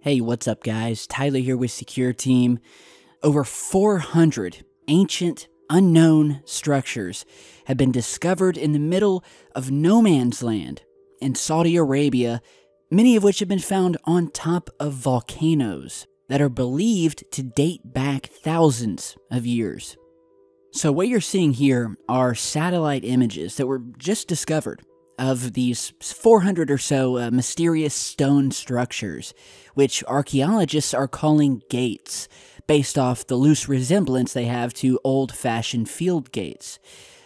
Hey, what's up, guys? Tyler here with Secureteam. Over 400 ancient, unknown structures have been discovered in the middle of no man's land in Saudi Arabia, many of which have been found on top of volcanoes that are believed to date back thousands of years. So what you're seeing here are satellite images that were just discovered of these 400 or so mysterious stone structures, which archaeologists are calling gates, based off the loose resemblance they have to old-fashioned field gates.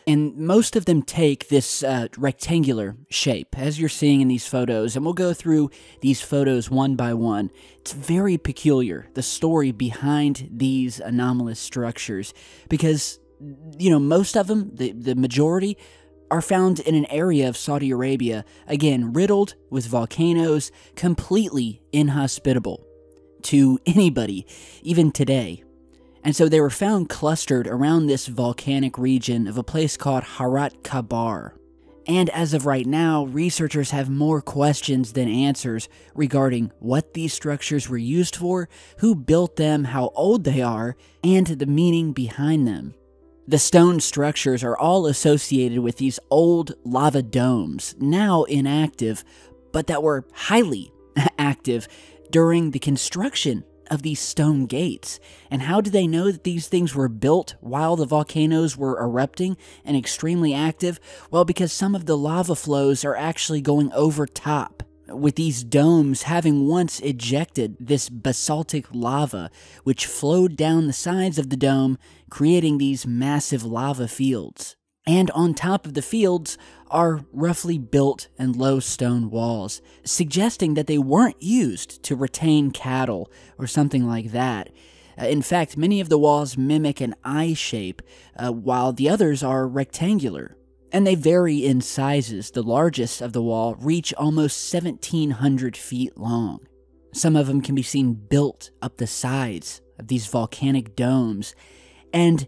And most of them take this rectangular shape, as you're seeing in these photos, and we'll go through these photos one by one. It's very peculiar, the story behind these anomalous structures, because, most of them, the majority, are found in an area of Saudi Arabia, again, riddled with volcanoes, completely inhospitable to anybody, even today. And so they were found clustered around this volcanic region of a place called Harat Kabar. And as of right now, researchers have more questions than answers regarding what these structures were used for, who built them, how old they are, and the meaning behind them. The stone structures are all associated with these old lava domes, now inactive, but that were highly active during the construction of these stone gates. And how do they know that these things were built while the volcanoes were erupting and extremely active? Well, because some of the lava flows are actually going over top, with these domes having once ejected this basaltic lava, which flowed down the sides of the dome, creating these massive lava fields. And on top of the fields are roughly built and low stone walls, suggesting that they weren't used to retain cattle or something like that. In fact, many of the walls mimic an eye shape, while the others are rectangular. And they vary in sizes. The largest of the wall reach almost 1,700 feet long. Some of them can be seen built up the sides of these volcanic domes. And,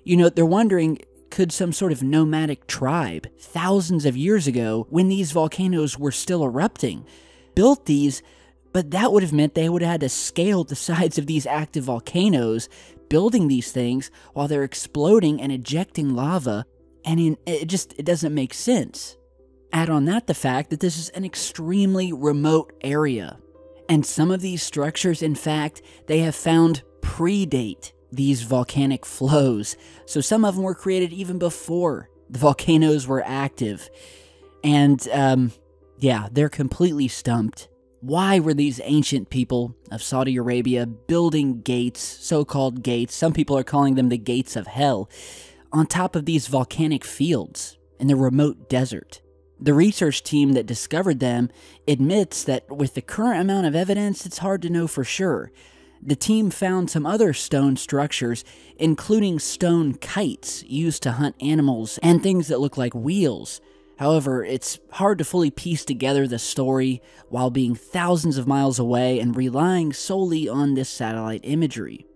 they're wondering, could some sort of nomadic tribe, thousands of years ago, when these volcanoes were still erupting, built these, but that would have meant they would have had to scale the sides of these active volcanoes, building these things while they're exploding and ejecting lava. And it doesn't make sense. Add on that the fact that this is an extremely remote area. And some of these structures, in fact, they have found predate these volcanic flows. So some of them were created even before the volcanoes were active. And, they're completely stumped. Why were these ancient people of Saudi Arabia building gates, so-called gates, some people are calling them the gates of hell, on top of these volcanic fields in the remote desert? The research team that discovered them admits that with the current amount of evidence, it's hard to know for sure. The team found some other stone structures, including stone kites used to hunt animals and things that look like wheels. However, it's hard to fully piece together the story while being thousands of miles away and relying solely on this satellite imagery.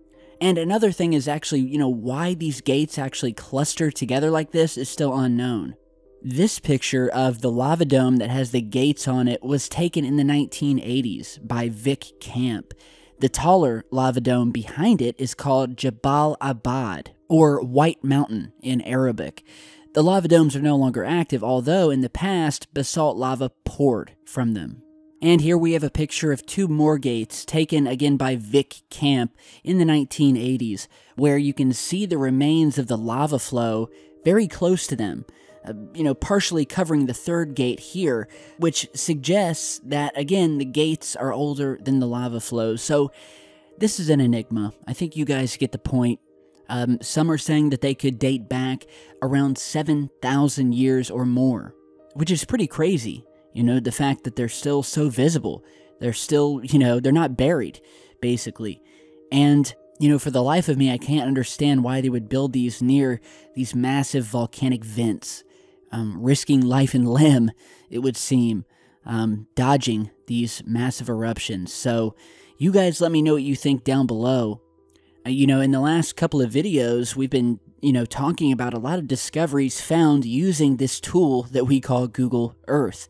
And another thing is actually, why these gates actually cluster together like this is still unknown. This picture of the lava dome that has the gates on it was taken in the 1980s by Vic Camp. The taller lava dome behind it is called Jabal Abad, or White Mountain in Arabic. The lava domes are no longer active, although in the past, basalt lava poured from them. And here we have a picture of two more gates taken again by Vic Camp in the 1980s, where you can see the remains of the lava flow very close to them, partially covering the third gate here, which suggests that, again, the gates are older than the lava flows. So this is an enigma. I think you guys get the point. Some are saying that they could date back around 7,000 years or more, which is pretty crazy. The fact that they're still so visible. They're still, they're not buried, basically. And, for the life of me, I can't understand why they would build these near these massive volcanic vents, risking life and limb, it would seem, dodging these massive eruptions. So, you guys let me know what you think down below. In the last couple of videos, we've been, talking about a lot of discoveries found using this tool that we call Google Earth.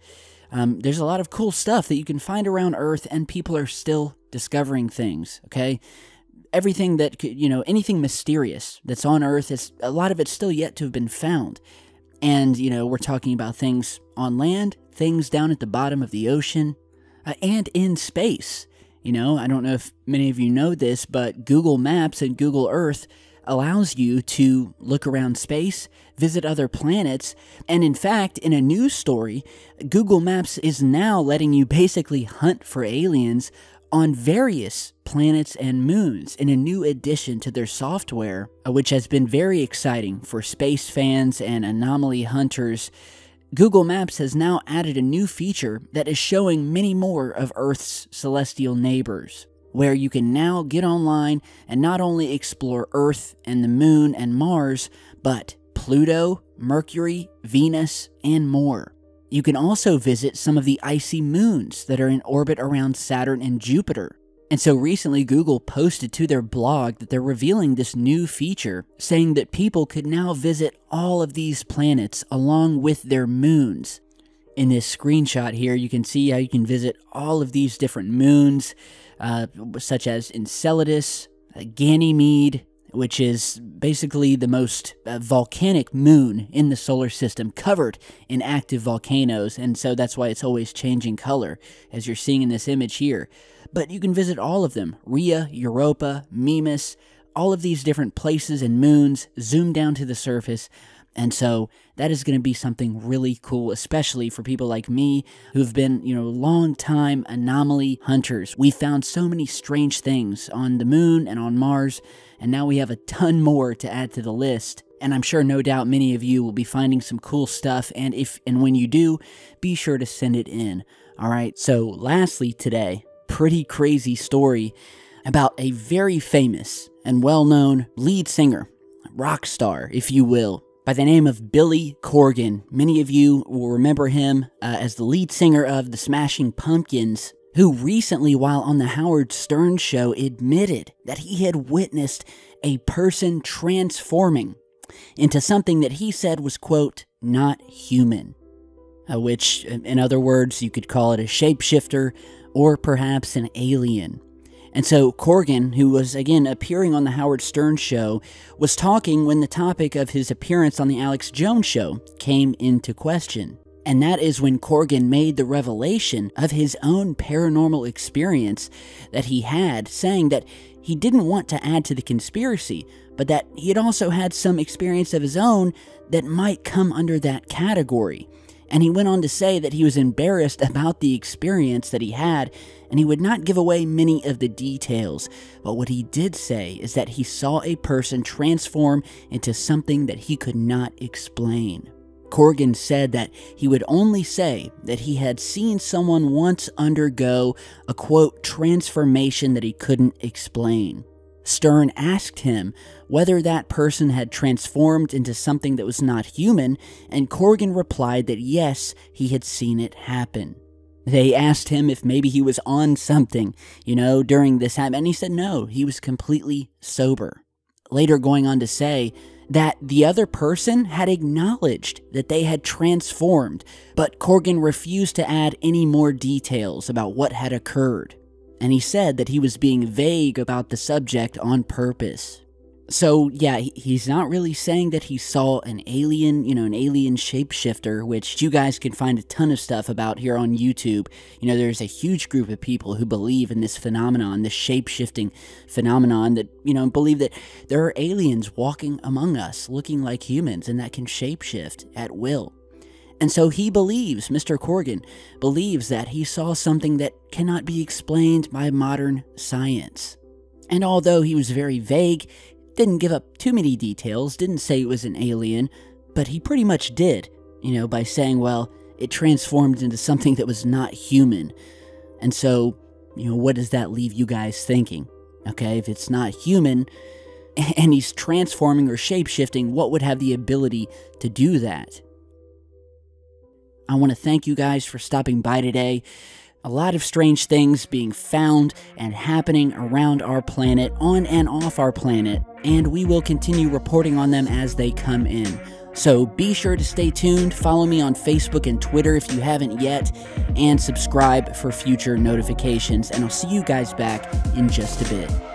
There's a lot of cool stuff that you can find around Earth, and people are still discovering things, okay? Everything that, anything mysterious that's on Earth, a lot of it's still yet to have been found. And, we're talking about things on land, things down at the bottom of the ocean, and in space. I don't know if many of you know this, but Google Maps and Google Earth allows you to look around space, visit other planets, and in fact, in a news story, Google Maps is now letting you basically hunt for aliens on various planets and moons in a new addition to their software, which has been very exciting for space fans and anomaly hunters. Google Maps has now added a new feature that is showing many more of Earth's celestial neighbors, where you can now get online and not only explore Earth and the Moon and Mars, but Pluto, Mercury, Venus, and more. You can also visit some of the icy moons that are in orbit around Saturn and Jupiter. And so recently Google posted to their blog that they're revealing this new feature, saying that people could now visit all of these planets along with their moons. In this screenshot here, you can see how you can visit all of these different moons, such as Enceladus, Ganymede, which is basically the most volcanic moon in the solar system, covered in active volcanoes, and so that's why it's always changing color, as you're seeing in this image here. But you can visit all of them: Rhea, Europa, Mimas, all of these different places and moons, zoom down to the surface. And so that is going to be something really cool, especially for people like me who've been, long-time anomaly hunters. We found so many strange things on the moon and on Mars, and now we have a ton more to add to the list. And I'm sure, no doubt, many of you will be finding some cool stuff, and when you do, be sure to send it in. All right, so lastly today, pretty crazy story about a very famous and well-known lead singer, rock star, if you will, by the name of Billy Corgan. Many of you will remember him as the lead singer of the Smashing Pumpkins, who recently, while on the Howard Stern show, admitted that he had witnessed a person transforming into something that he said was, quote, not human. Which, in other words, you could call it a shapeshifter or perhaps an alien. And so Corgan, who was, again, appearing on the Howard Stern show, was talking when the topic of his appearance on the Alex Jones show came into question. And that is when Corgan made the revelation of his own paranormal experience that he had, saying that he didn't want to add to the conspiracy, but that he had also had some experience of his own that might come under that category. And he went on to say that he was embarrassed about the experience that he had, and he would not give away many of the details. But what he did say is that he saw a person transform into something that he could not explain. Corgan said that he would only say that he had seen someone once undergo a, quote, transformation that he couldn't explain. Stern asked him whether that person had transformed into something that was not human, and Corgan replied that yes, he had seen it happen. They asked him if maybe he was on something, during this time, and he said no, he was completely sober. Later going on to say that the other person had acknowledged that they had transformed, but Corgan refused to add any more details about what had occurred. And he said that he was being vague about the subject on purpose. So, yeah, he's not really saying that he saw an alien, an alien shapeshifter, which you guys can find a ton of stuff about here on YouTube. There's a huge group of people who believe in this phenomenon, this shape-shifting phenomenon that, believe that there are aliens walking among us, looking like humans, and that can shapeshift at will. And so he believes, Mr. Corgan believes that he saw something that cannot be explained by modern science. And although he was very vague, didn't give up too many details, didn't say it was an alien, but he pretty much did, by saying, well, it transformed into something that was not human. And so, what does that leave you guys thinking? Okay, if it's not human, and he's transforming or shape-shifting, what would have the ability to do that? I want to thank you guys for stopping by today. A lot of strange things being found and happening around our planet, on and off our planet, and we will continue reporting on them as they come in. So be sure to stay tuned, follow me on Facebook and Twitter if you haven't yet, and subscribe for future notifications, and I'll see you guys back in just a bit.